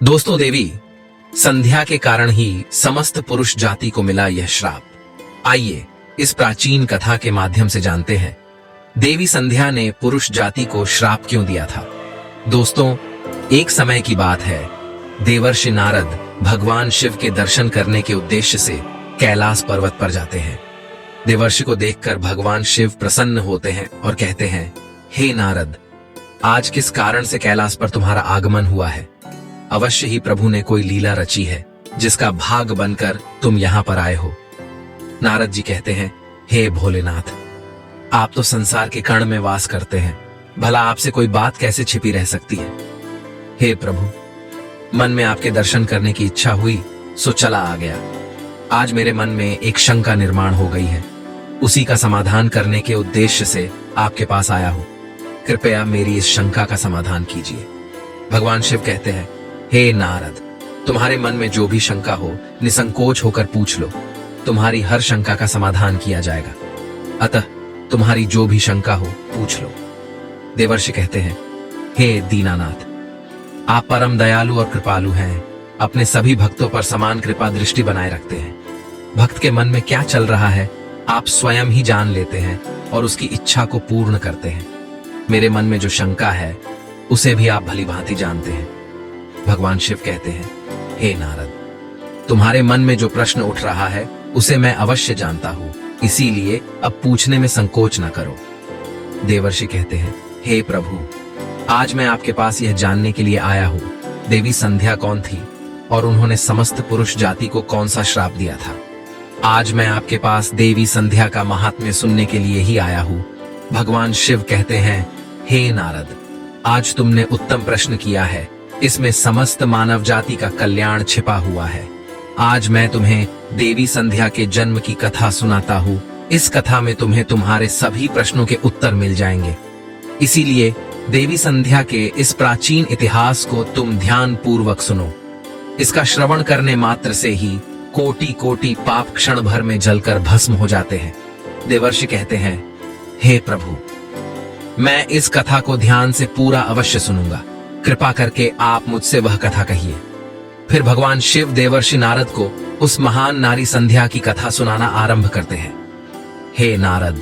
दोस्तों, देवी संध्या के कारण ही समस्त पुरुष जाति को मिला यह श्राप। आइए इस प्राचीन कथा के माध्यम से जानते हैं देवी संध्या ने पुरुष जाति को श्राप क्यों दिया था। दोस्तों, एक समय की बात है, देवर्षि नारद भगवान शिव के दर्शन करने के उद्देश्य से कैलाश पर्वत पर जाते हैं। देवर्षि को देखकर भगवान शिव प्रसन्न होते हैं और कहते हैं, हे नारद, आज किस कारण से कैलाश पर तुम्हारा आगमन हुआ है? अवश्य ही प्रभु ने कोई लीला रची है जिसका भाग बनकर तुम यहाँ पर आए हो। नारद जी कहते हैं, हे भोलेनाथ, आप तो संसार के कण में वास करते हैं, भला आपसे कोई बात कैसे छिपी रह सकती है? हे प्रभु, मन में आपके दर्शन करने की इच्छा हुई सो चला आ गया। आज मेरे मन में एक शंका निर्माण हो गई है, उसी का समाधान करने के उद्देश्य से आपके पास आया हूं। कृपया मेरी इस शंका का समाधान कीजिए। भगवान शिव कहते हैं, हे नारद, तुम्हारे मन में जो भी शंका हो निसंकोच होकर पूछ लो, तुम्हारी हर शंका का समाधान किया जाएगा। अतः तुम्हारी जो भी शंका हो पूछ लो। देवर्षि कहते हैं, हे दीनानाथ, आप परम दयालु और कृपालु हैं, अपने सभी भक्तों पर समान कृपा दृष्टि बनाए रखते हैं। भक्त के मन में क्या चल रहा है आप स्वयं ही जान लेते हैं और उसकी इच्छा को पूर्ण करते हैं। मेरे मन में जो शंका है उसे भी आप भली भांति जानते हैं। भगवान शिव कहते हैं, हे नारद, तुम्हारे मन में जो प्रश्न उठ रहा है उसे मैं अवश्य जानता हूं, इसीलिए अब पूछने में संकोच न करो। देवर्षि कहते हैं, हे प्रभु, आज मैं आपके पास यह जानने के लिए आया हूं, देवी संध्या कौन थी और उन्होंने समस्त पुरुष जाति को कौन सा श्राप दिया था। आज मैं आपके पास देवी संध्या का महात्म्य सुनने के लिए ही आया हूं। भगवान शिव कहते हैं, हे नारद, आज तुमने उत्तम प्रश्न किया है, इसमें समस्त मानव जाति का कल्याण छिपा हुआ है। आज मैं तुम्हें देवी संध्या के जन्म की कथा सुनाता हूँ। इस कथा में तुम्हें तुम्हारे सभी प्रश्नों के उत्तर मिल जाएंगे। इसीलिए देवी संध्या के इस प्राचीन इतिहास को तुम ध्यान पूर्वक सुनो। इसका श्रवण करने मात्र से ही कोटि कोटि पाप क्षण भर में जलकर भस्म हो जाते हैं। देवर्षि कहते हैं, हे प्रभु, मैं इस कथा को ध्यान से पूरा अवश्य सुनूंगा, कृपा करके आप मुझसे वह कथा कहिए। फिर भगवान शिव देवर्षि नारद को उस महान नारी संध्या की कथा सुनाना आरंभ करते हैं। हे नारद,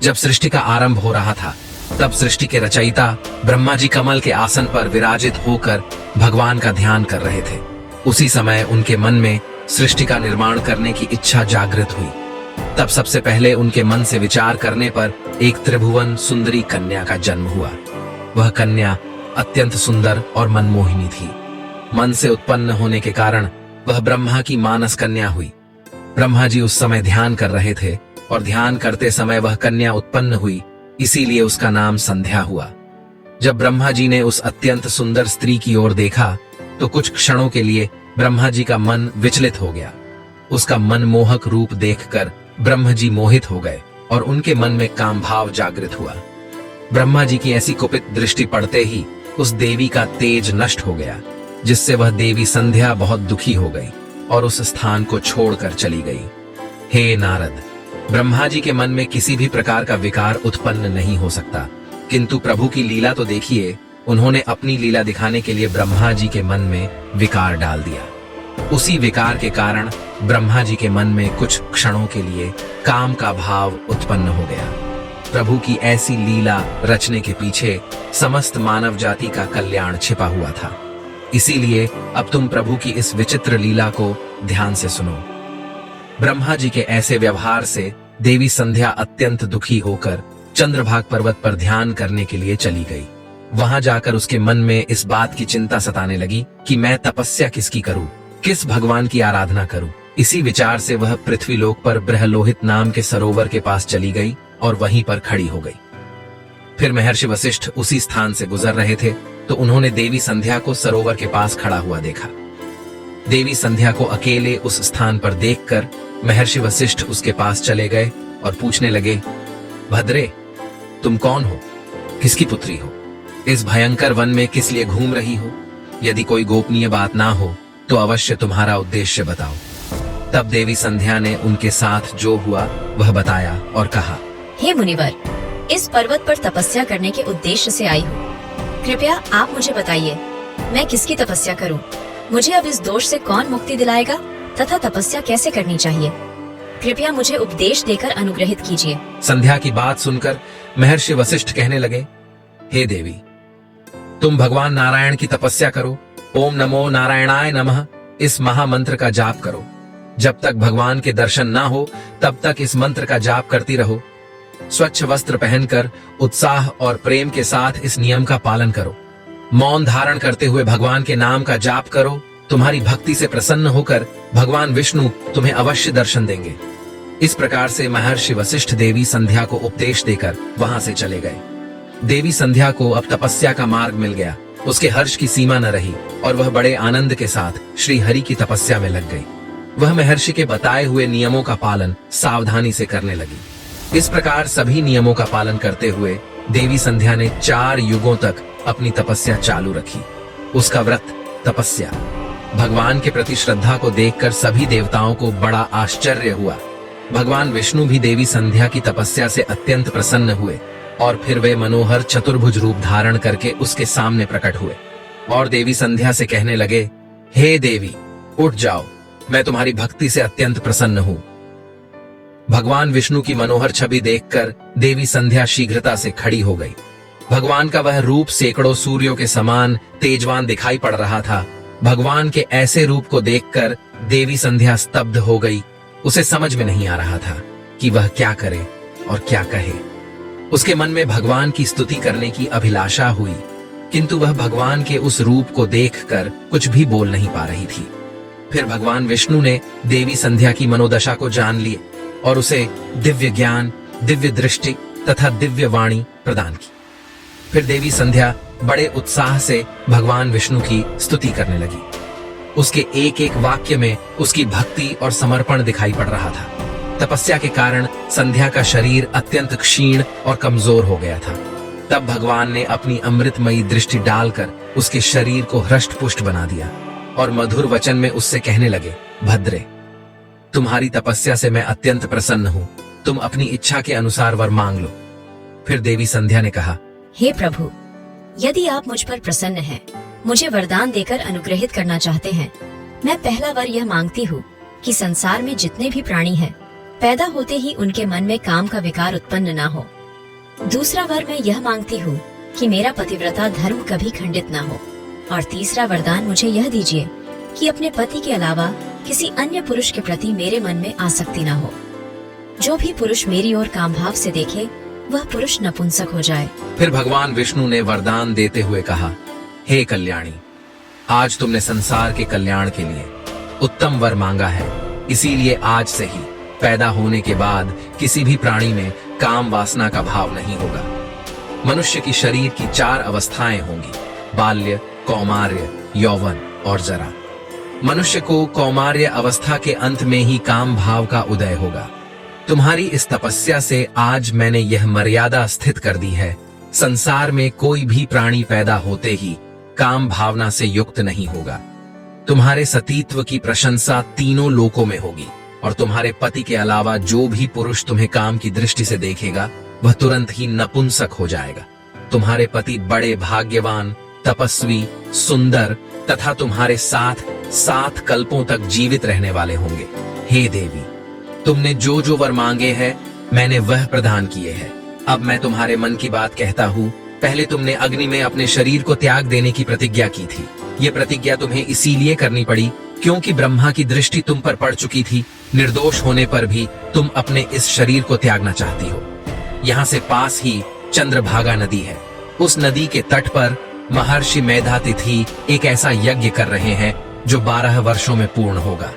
जब सृष्टि का आरंभ हो रहा था तब सृष्टि के रचयिता ब्रह्मा जी कमल के आसन पर विराजित होकर भगवान का ध्यान कर रहे थे। उसी समय उनके मन में सृष्टि का निर्माण करने की इच्छा जागृत हुई। तब सबसे पहले उनके मन से विचार करने पर एक त्रिभुवन सुंदरी कन्या का जन्म हुआ। वह कन्या अत्यंत सुंदर और मनमोहिनी थी। मन से उत्पन्न होने के कारण वह ब्रह्मा की मानस कन्या हुई। ब्रह्मा जी उस समय ध्यान कर रहे थे और ध्यान करते समय वह कन्या उत्पन्न हुई, इसीलिए उसका नाम संध्या हुआ। जब ब्रह्मा जी ने उस अत्यंत सुंदर स्त्री की ओर देखा तो कुछ क्षणों के लिए ब्रह्मा जी का मन विचलित हो गया। उसका मनमोहक रूप देखकर ब्रह्मा जी मोहित हो गए और उनके मन में काम भाव जागृत हुआ। ब्रह्मा जी की ऐसी कुपित दृष्टि पड़ते ही उस देवी का तेज नष्ट हो गया, जिससे वह देवी संध्या बहुत दुखी हो गई और उस स्थान को छोड़कर चली गई। हे नारद, ब्रह्मा जी के मन में किसी भी प्रकार का विकार उत्पन्न नहीं हो सकता, किंतु प्रभु की लीला तो देखिए, उन्होंने अपनी लीला दिखाने के लिए ब्रह्मा जी के मन में विकार डाल दिया। उसी विकार के कारण ब्रह्मा जी के मन में कुछ क्षणों के लिए काम का भाव उत्पन्न हो गया। प्रभु की ऐसी लीला रचने के पीछे समस्त मानव जाति का कल्याण छिपा हुआ था। इसीलिए अब तुम प्रभु की इस विचित्र लीला को ध्यान से सुनो। ब्रह्मा जी के ऐसे व्यवहार से देवी संध्या अत्यंत दुखी होकर चंद्रभाग पर्वत पर ध्यान करने के लिए चली गई। वहां जाकर उसके मन में इस बात की चिंता सताने लगी कि मैं तपस्या किसकी करूं, किस भगवान की आराधना करूं। इसी विचार से वह पृथ्वीलोक पर ब्रह्लोहित नाम के सरोवर के पास चली गई और वहीं पर खड़ी हो गई। फिर महर्षि वशिष्ठ उसी स्थान से गुजर रहे थे तो उन्होंने देवी संध्या को सरोवर के पास खड़ा हुआ देखा। देवी संध्या को अकेले उस स्थान पर देखकर महर्षि वशिष्ठ उसके पास चले गए और पूछने लगे, भद्रे, तुम कौन हो, किसकी पुत्री हो, इस भयंकर वन में किस लिए घूम रही हो? यदि कोई गोपनीय बात ना हो तो अवश्य तुम्हारा उद्देश्य बताओ। तब देवी संध्या ने उनके साथ जो हुआ वह बताया और कहा, हे मुनिवर, इस पर्वत पर तपस्या करने के उद्देश्य से आई हूँ। कृपया आप मुझे बताइए, मैं किसकी तपस्या करूं? मुझे अब इस दोष से कौन मुक्ति दिलाएगा तथा तपस्या कैसे करनी चाहिए? कृपया मुझे उपदेश देकर अनुग्रहित कीजिए। संध्या की बात सुनकर महर्षि वशिष्ठ कहने लगे, हे देवी, तुम भगवान नारायण की तपस्या करो। ओम नमो नारायणाय नमः इस महामंत्र का जाप करो। जब तक भगवान के दर्शन ना हो तब तक इस मंत्र का जाप करती रहो। स्वच्छ वस्त्र पहनकर उत्साह और प्रेम के साथ इस नियम का पालन करो। मौन धारण करते हुए भगवान के नाम का जाप करो। तुम्हारी भक्ति से प्रसन्न होकर भगवान विष्णु तुम्हें अवश्य दर्शन देंगे। इस प्रकार से महर्षि वशिष्ठ देवी संध्या को उपदेश देकर वहां से चले गए। देवी संध्या को अब तपस्या का मार्ग मिल गया। उसके हर्ष की सीमा न रही और वह बड़े आनंद के साथ श्री हरि की तपस्या में लग गई। वह महर्षि के बताए हुए नियमों का पालन सावधानी से करने लगी। इस प्रकार सभी नियमों का पालन करते हुए देवी संध्या ने 4 युगों तक अपनी तपस्या चालू रखी। उसका व्रत, तपस्या, भगवान के प्रति श्रद्धा को देखकर सभी देवताओं को बड़ा आश्चर्य हुआ। भगवान विष्णु भी देवी संध्या की तपस्या से अत्यंत प्रसन्न हुए और फिर वे मनोहर चतुर्भुज रूप धारण करके उसके सामने प्रकट हुए और देवी संध्या से कहने लगे, हे देवी, उठ जाओ, मैं तुम्हारी भक्ति से अत्यंत प्रसन्न हूं। भगवान विष्णु की मनोहर छवि देखकर देवी संध्या शीघ्रता से खड़ी हो गई। भगवान का वह रूप सैकड़ों सूर्यों के समान तेजवान दिखाई पड़ रहा था। भगवान के ऐसे रूप को देखकर देवी संध्या स्तब्ध हो गई। उसे समझ में नहीं आ रहा था कि वह क्या करे और क्या कहे। उसके मन में भगवान की स्तुति करने की अभिलाषा हुई, किंतु वह भगवान के उस रूप को देखकर कुछ भी बोल नहीं पा रही थी। फिर भगवान विष्णु ने देवी संध्या की मनोदशा को जान लिए और उसे दिव्य ज्ञान, दिव्य दृष्टि तथा दिव्य वाणी प्रदान की। फिर देवी संध्या बड़े उत्साह से भगवान विष्णु की स्तुति करने लगी। उसके एक एक वाक्य में उसकी भक्ति और समर्पण दिखाई पड़ रहा था। तपस्या के कारण संध्या का शरीर अत्यंत क्षीण और कमजोर हो गया था। तब भगवान ने अपनी अमृतमयी दृष्टि डालकर उसके शरीर को हृष्ट-पुष्ट बना दिया और मधुर वचन में उससे कहने लगे, भद्रे, तुम्हारी तपस्या से मैं अत्यंत प्रसन्न हूं। तुम अपनी इच्छा के अनुसार वर मांग लो। फिर देवी संध्या ने कहा, हे प्रभु, यदि आप मुझ पर प्रसन्न हैं, मुझे वरदान देकर अनुग्रहित करना चाहते हैं, मैं पहला वर यह मांगती हूँ कि संसार में जितने भी प्राणी हैं, पैदा होते ही उनके मन में काम का विकार उत्पन्न ना हो। दूसरा वर मैं यह मांगती हूँ कि मेरा पतिव्रता धर्म कभी खंडित ना हो। और तीसरा वरदान मुझे यह दीजिए कि अपने पति के अलावा किसी अन्य पुरुष के प्रति मेरे मन में आसक्ति ना हो। जो भी पुरुष मेरी ओर काम भाव से देखे, वह पुरुष नपुंसक हो जाए। फिर भगवान विष्णु ने वरदान देते हुए कहा, हे कल्याणी, आज तुमने संसार के कल्याण के लिए उत्तम वर मांगा है। इसीलिए आज से ही पैदा होने के बाद किसी भी प्राणी में काम वासना का भाव नहीं होगा। मनुष्य की शरीर की 4 अवस्थाएं होंगी, बाल्य, कौमार्य, यौवन और जरा। मनुष्य को कौमार्य अवस्था के अंत में ही काम भाव का उदय होगा। तुम्हारी इस तपस्या से आज मैंने यह मर्यादा स्थित कर दी है, संसार में कोई भी प्राणी पैदा होते ही काम भावना से युक्त नहीं होगा। तुम्हारे सतीत्व की प्रशंसा तीनों लोकों में होगी और तुम्हारे पति के अलावा जो भी पुरुष तुम्हें काम की दृष्टि से देखेगा, वह तुरंत ही नपुंसक हो जाएगा। तुम्हारे पति बड़े भाग्यवान, तपस्वी, सुंदर तथा तुम्हारे साथ 7 कल्पों तक जीवित रहने वाले होंगे। हे देवी, तुमने जो जो वर मांगे हैं, मैंने वह प्रदान किए हैं। अब मैं तुम्हारे मन की बात कहता हूँ। पहले तुमने अग्नि में अपने शरीर को त्याग देने की प्रतिज्ञा की थी। ये प्रतिज्ञा तुम्हें इसीलिए करनी पड़ी क्योंकि ब्रह्मा की दृष्टि तुम पर पड़ चुकी थी। निर्दोष होने पर भी तुम अपने इस शरीर को त्यागना चाहती हो। यहाँ से पास ही चंद्रभागा नदी है। उस नदी के तट पर महर्षि मेधातिथि एक ऐसा यज्ञ कर रहे हैं जो 12 वर्षों में पूर्ण होगा।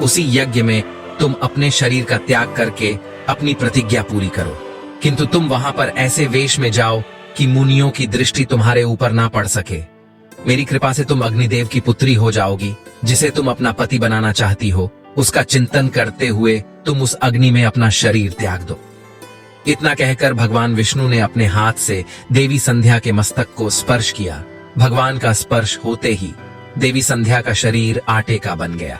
उसी यज्ञ में तुम अपने शरीर का त्याग करके अपनी प्रतिज्ञा पूरी करो, किंतु तुम वहां पर ऐसे वेश में जाओ कि मुनियों की दृष्टि तुम्हारे ऊपर ना पड़ सके। मेरी कृपा से तुम अग्निदेव की पुत्री हो जाओगी, जिसे तुम अपना पति बनाना चाहती हो। उसका चिंतन करते हुए तुम उस अग्नि में अपना शरीर त्याग दो। इतना कहकर भगवान विष्णु ने अपने हाथ से देवी संध्या के मस्तक को स्पर्श किया। भगवान का स्पर्श होते ही देवी संध्या का शरीर आटे का बन गया।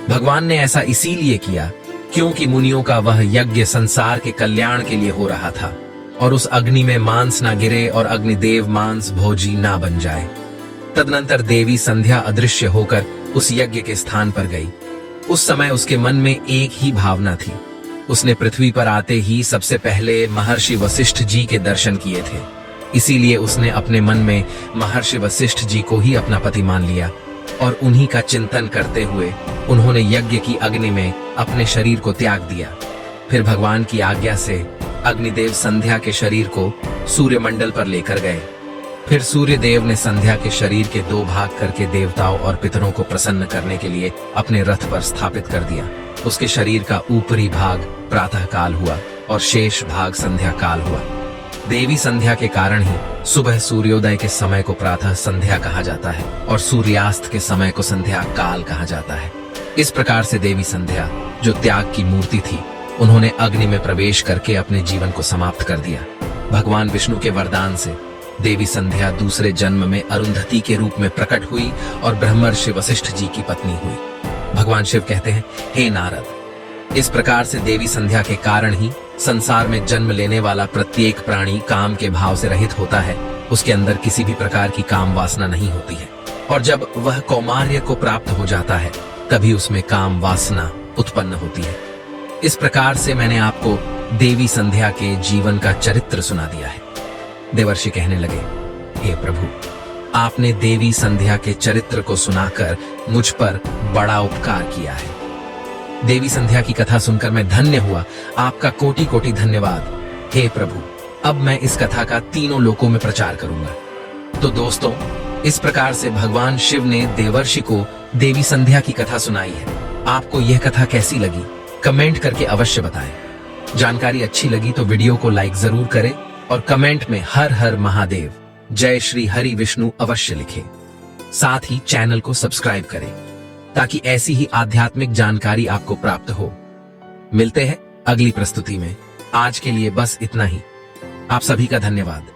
भगवान ने ऐसा इसीलिए किया क्योंकि मुनियों का वह यज्ञ संसार के कल्याण के लिए हो रहा था और उस अग्नि में मांस ना गिरे और अग्निदेव मांस भोजी ना बन जाए। तदनंतर देवी संध्या अदृश्य होकर उस यज्ञ के स्थान पर गई। उस समय उसके मन में एक ही भावना थी। उसने पृथ्वी पर आते ही सबसे पहले महर्षि वशिष्ठ जी के दर्शन किए थे। इसीलिए उसने अपने मन में महर्षि वशिष्ठ जी को ही अपना पति मान लिया और उन्हीं का चिंतन करते हुए उन्होंने यज्ञ की अग्नि में अपने शरीर को त्याग दिया। फिर भगवान की आज्ञा से अग्निदेव संध्या के शरीर को सूर्यमंडल पर लेकर गए। फिर सूर्य देव ने संध्या के शरीर के 2 भाग करके देवताओं और पितरों को प्रसन्न करने के लिए अपने रथ पर स्थापित कर दिया। उसके शरीर का ऊपरी भाग प्रातः काल हुआ और शेष भाग संध्या काल हुआ। देवी संध्या के कारण ही सुबह सूर्योदय के समय को प्रातः संध्या कहा जाता है और सूर्यास्त के समय को संध्या काल कहा जाता है। इस प्रकार से देवी संध्या, जो त्याग की मूर्ति थी, उन्होंने अग्नि में प्रवेश करके अपने जीवन को समाप्त कर दिया। भगवान विष्णु के वरदान से देवी संध्या दूसरे जन्म में अरुंधति के रूप में प्रकट हुई और ब्रह्मर्षि वशिष्ठ जी की पत्नी हुई। भगवान शिव कहते हैं, हे नारद, इस प्रकार से देवी संध्या के कारण ही संसार में जन्म लेने वाला प्रत्येक प्राणी काम के भाव से रहित होता है। उसके अंदर किसी भी प्रकार की काम वासना नहीं होती है और जब वह कौमार्य को प्राप्त हो जाता है तभी उसमें काम वासना उत्पन्न होती है। इस प्रकार से मैंने आपको देवी संध्या के जीवन का चरित्र सुना दिया है। देवर्षि कहने लगे, हे प्रभु, आपने देवी संध्या के चरित्र को सुनाकर मुझ पर बड़ा उपकार किया है। देवी संध्या की कथा सुनकर मैं धन्य हुआ। आपका कोटि कोटि धन्यवाद। हे प्रभु, अब मैं इस कथा का तीनों लोकों में प्रचार करूंगा। तो दोस्तों, इस प्रकार से भगवान शिव ने देवर्षि को देवी संध्या की कथा सुनाई है। आपको यह कथा कैसी लगी? कमेंट करके अवश्य बताएं। जानकारी अच्छी लगी तो वीडियो को लाइक जरूर करें और कमेंट में हर हर महादेव, जय श्री हरि विष्णु अवश्य लिखें। साथ ही चैनल को सब्सक्राइब करें ताकि ऐसी ही आध्यात्मिक जानकारी आपको प्राप्त हो। मिलते हैं अगली प्रस्तुति में। आज के लिए बस इतना ही। आप सभी का धन्यवाद।